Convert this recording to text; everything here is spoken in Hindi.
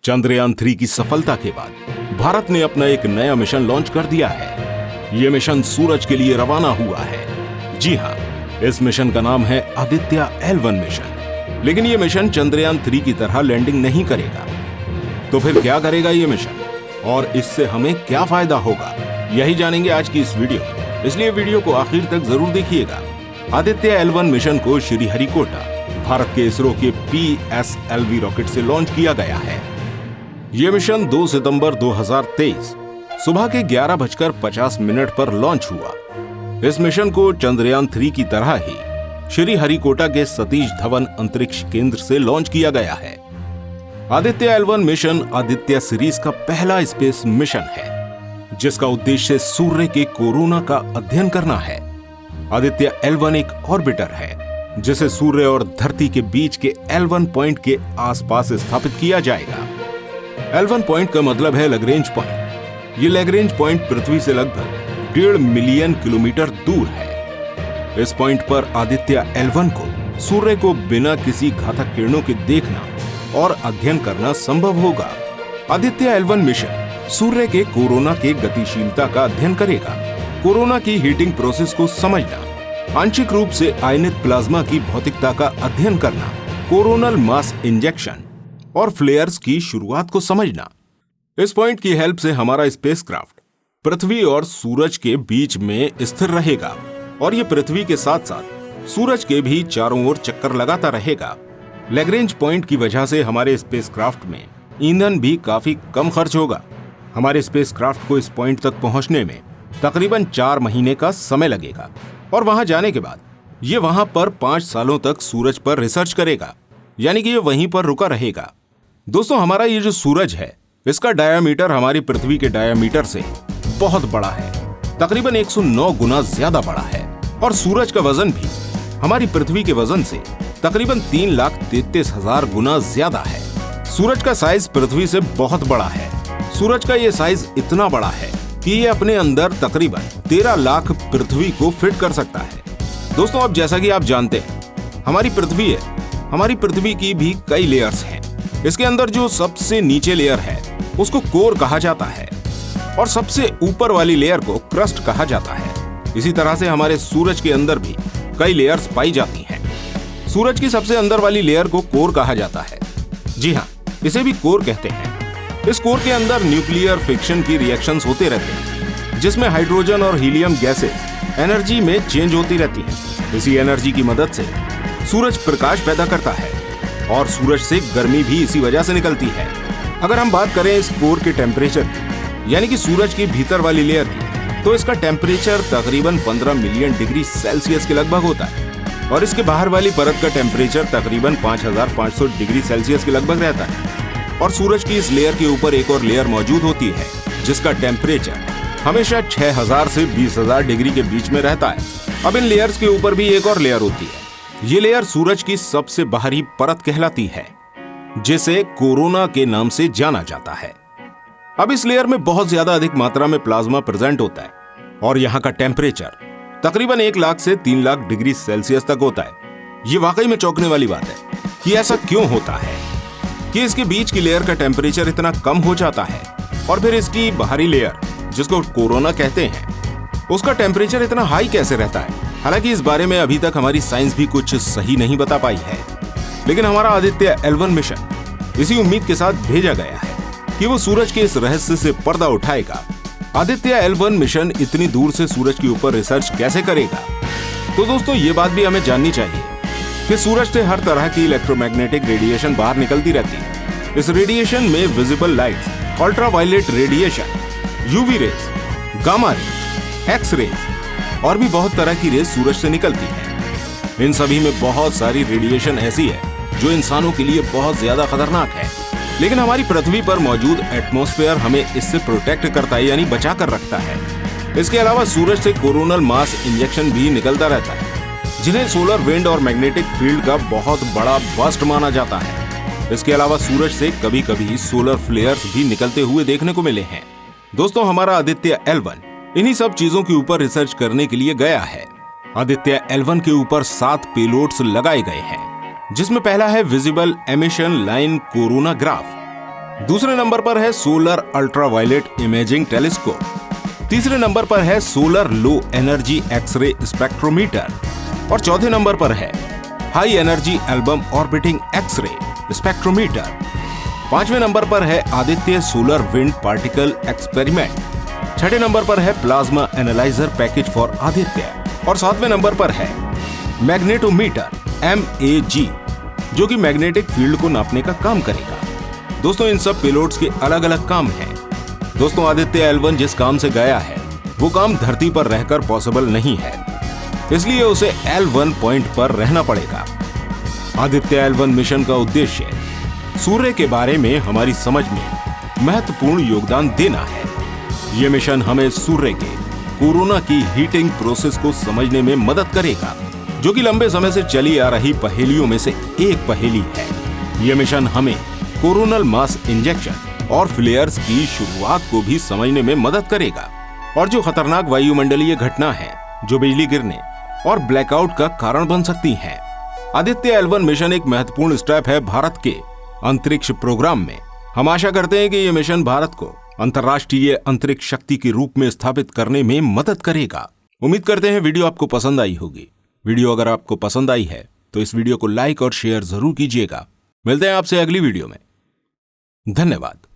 चंद्रयान 3 की सफलता के बाद भारत ने अपना एक नया मिशन लॉन्च कर दिया है। यह मिशन सूरज के लिए रवाना हुआ है। जी हां, इस मिशन का नाम है आदित्य L1 मिशन। लेकिन यह मिशन चंद्रयान 3 की तरह लैंडिंग नहीं करेगा। तो फिर क्या करेगा यह मिशन और इससे हमें क्या फायदा होगा, यही जानेंगे आज की इस वीडियो में। इसलिए वीडियो को आखिर तक जरूर देखिएगा। आदित्य L1 मिशन को श्रीहरिकोटा, भारत के इसरो के PSLV रॉकेट से लॉन्च किया गया है। यह मिशन 2 सितंबर 2023 सुबह के 11:50 पर लॉन्च हुआ। इस मिशन को चंद्रयान 3 की तरह ही श्रीहरिकोटा के सतीश धवन अंतरिक्ष केंद्र से लॉन्च किया गया है। Aditya L1 mission Aditya series का पहला स्पेस मिशन है, जिसका उद्देश्य सूर्य के कोरोना का अध्ययन करना है। आदित्य L1 एक ऑर्बिटर है, जिसे सूर्य और धरती के बीच के L1 पॉइंट के आसपास स्थापित किया जाएगा। L1 पॉइंट का मतलब है लैग्रेंज पॉइंट। ये लैग्रेंज पॉइंट पृथ्वी से लगभग 1.5 मिलियन किलोमीटर दूर है। इस पॉइंट पर आदित्य L1 को सूर्य को बिना किसी घातक किरणों के देखना और अध्ययन करना संभव होगा। आदित्य L1 मिशन सूर्य के कोरोना के गतिशीलता का अध्ययन करेगा, कोरोना की हीटिंग प्रोसेस को समझना, आंशिक रूप से आयनित प्लाज्मा की भौतिकता का अध्ययन करना, कोरोनल मास इंजेक्शन और फ्लेयर्स की शुरुआत को समझना। इस पॉइंट की हेल्प से हमारा स्पेसक्राफ्ट पृथ्वी और सूरज के बीच में स्थिर रहेगा और ये पृथ्वी के साथ साथ सूरज के भी चारों ओर चक्कर लगाता रहेगा। लैग्रेंज पॉइंट की वजह से हमारे स्पेसक्राफ्ट में ईंधन भी काफी कम खर्च होगा। हमारे स्पेसक्राफ्ट को इस पॉइंट तक पहुंचने में तकरीबन 4 महीने का समय लगेगा और वहां जाने के बाद ये वहां पर 5 सालों तक सूरज पर रिसर्च करेगा, यानी कि ये वहीं पर रुका रहेगा। दोस्तों, हमारा ये जो सूरज है, इसका डायामीटर हमारी पृथ्वी के डायामीटर से बहुत बड़ा है, तकरीबन 109 गुना ज्यादा बड़ा है। और सूरज का वजन भी हमारी पृथ्वी के वजन से तकरीबन 3,33,000 गुना ज्यादा है। सूरज का साइज पृथ्वी से बहुत बड़ा है। सूरज का ये साइज इतना बड़ा है कि ये अपने अंदर तकरीबन 13 लाख पृथ्वी को फिट कर सकता है। दोस्तों, अब जैसा कि आप जानते हैं, हमारी पृथ्वी है, हमारी पृथ्वी की भी कई लेयर्स हैं। इसके अंदर जो सबसे नीचे लेयर है उसको कोर कहा जाता है और सबसे ऊपर वाली लेयर को क्रस्ट कहा जाता है। इसी तरह से हमारे सूरज के अंदर भी कई लेयर्स पाई जाती हैं। सूरज की सबसे अंदर वाली लेयर को कोर कहा जाता है। जी हाँ, इसे भी कोर कहते हैं। इस कोर के अंदर न्यूक्लियर फिक्शन की रिएक्शंस होते रहते हैं, जिसमें हाइड्रोजन और हीलियम गैसेस एनर्जी में चेंज होती रहती हैं। इसी एनर्जी की मदद से सूरज प्रकाश पैदा करता है और सूरज से गर्मी भी इसी वजह से निकलती है। अगर हम बात करें इस कोर के टेम्परेचर की, यानी कि सूरज की भीतर वाली लेयर की, तो इसका टेम्परेचर तकरीबन 15 मिलियन डिग्री सेल्सियस के लगभग होता है और इसके बाहर वाली परत का टेम्परेचर तकरीबन 5,500 डिग्री सेल्सियस के लगभग रहता है। और सूरज की इस लेयर के ऊपर एक और लेयर मौजूद होती है, जिसका टेम्परेचर हमेशा 6,000 से 20,000 डिग्री के बीच में रहता है। अब इन लेयर्स के ऊपर भी एक और लेयर होती है। ये लेयर सूरज की सबसे बाहरी परत कहलाती है, जिसे कोरोना के नाम से जाना जाता है। अब इस लेयर में बहुत ज्यादा अधिक मात्रा में प्लाज्मा प्रेजेंट होता है और यहाँ का टेम्परेचर तकरीबन 1 लाख से 3 लाख डिग्री सेल्सियस तक होता है। ये वाकई में चौंकने वाली बात है कि ऐसा क्यों होता है कि इसके बीच की लेयर का टेम्परेचर इतना कम हो जाता है और फिर इसकी बाहरी लेयर, जिसको कोरोना कहते हैं, उसका टेम्परेचर इतना हाई कैसे रहता है। हालांकि इस बारे में अभी तक हमारी साइंस भी कुछ सही नहीं बता पाई है, लेकिन हमारा आदित्य L1 मिशन इसी उम्मीद के साथ भेजा गया है कि वो सूरज के इस रहस्य से पर्दा उठाएगा। आदित्य L1 मिशन इतनी दूर से सूरज के ऊपर रिसर्च कैसे करेगा? तो दोस्तों, ये बात भी हमें जाननी चाहिए कि सूरज से हर तरह की इलेक्ट्रोमैग्नेटिक रेडिएशन बाहर निकलती रहती है। इस रेडिएशन में visible light, ultraviolet radiation, UV rays, gamma rays, X rays और भी बहुत तरह की रेज सूरज से निकलती है। इन सभी में बहुत सारी रेडिएशन ऐसी है जो इंसानों के लिए बहुत ज्यादा खतरनाक है, लेकिन हमारी पृथ्वी पर मौजूद एटमॉस्फेयर हमें इससे प्रोटेक्ट करता है, यानी बचा कर रखता है। इसके अलावा सूरज से कोरोनल मास इंजेक्शन भी निकलता रहता है, जिन्हें सोलर विंड और मैग्नेटिक फील्ड का बहुत बड़ा बस्ट माना जाता है। इसके अलावा सूरज से कभी कभी सोलर फ्लेयर्स भी निकलते हुए देखने को मिले हैं। दोस्तों, हमारा आदित्य L1 इन्हीं सब चीजों के ऊपर रिसर्च करने के लिए गया है। आदित्य L1 के ऊपर 7 पेलोड्स लगाए गए हैं, जिसमें पहला है visible emission line coronagraph. दूसरे नंबर पर है सोलर अल्ट्रावायलेट इमेजिंग टेलीस्कोप। तीसरे नंबर पर है solar low energy X ray spectrometer और चौथे नंबर पर है high energy L one orbiting X ray spectrometer. पांचवें नंबर पर है Aditya solar wind particle experiment. छठे नंबर पर है plasma analyser package for Aditya और सातवें नंबर पर है मैग्नेटोमीटर MAG, जो कि मैग्नेटिक फील्ड को नापने का काम करेगा। दोस्तों, इन सब पेलोड्स के अलग अलग काम हैं। दोस्तों, आदित्य L1 जिस काम से गया है वो काम धरती पर रहकर पॉसिबल नहीं है, इसलिए उसे L1 पॉइंट पर रहना पड़ेगा। आदित्य L1 मिशन का उद्देश्य सूर्य के बारे में हमारी समझ में महत्वपूर्ण योगदान देना है। ये मिशन हमें सूर्य के कोरोना की हीटिंग प्रोसेस को समझने में मदद करेगा, जो कि लंबे समय से चली आ रही पहेलियों में से एक पहेली है। यह मिशन हमें कोरोनल मास इंजेक्शन और फ्लेयर्स की शुरुआत को भी समझने में मदद करेगा और जो खतरनाक वायुमंडलीय घटना है जो बिजली गिरने और ब्लैकआउट का कारण बन सकती है। आदित्य L1 मिशन एक महत्वपूर्ण स्टेप है भारत के अंतरिक्ष प्रोग्राम में। हम आशा करते हैं कि यह मिशन भारत को अंतर्राष्ट्रीय अंतरिक्ष शक्ति के रूप में स्थापित करने में मदद करेगा। उम्मीद करते हैं वीडियो आपको पसंद आई होगी। वीडियो अगर आपको पसंद आई है तो इस वीडियो को लाइक और शेयर जरूर कीजिएगा। मिलते हैं आपसे अगली वीडियो में। धन्यवाद।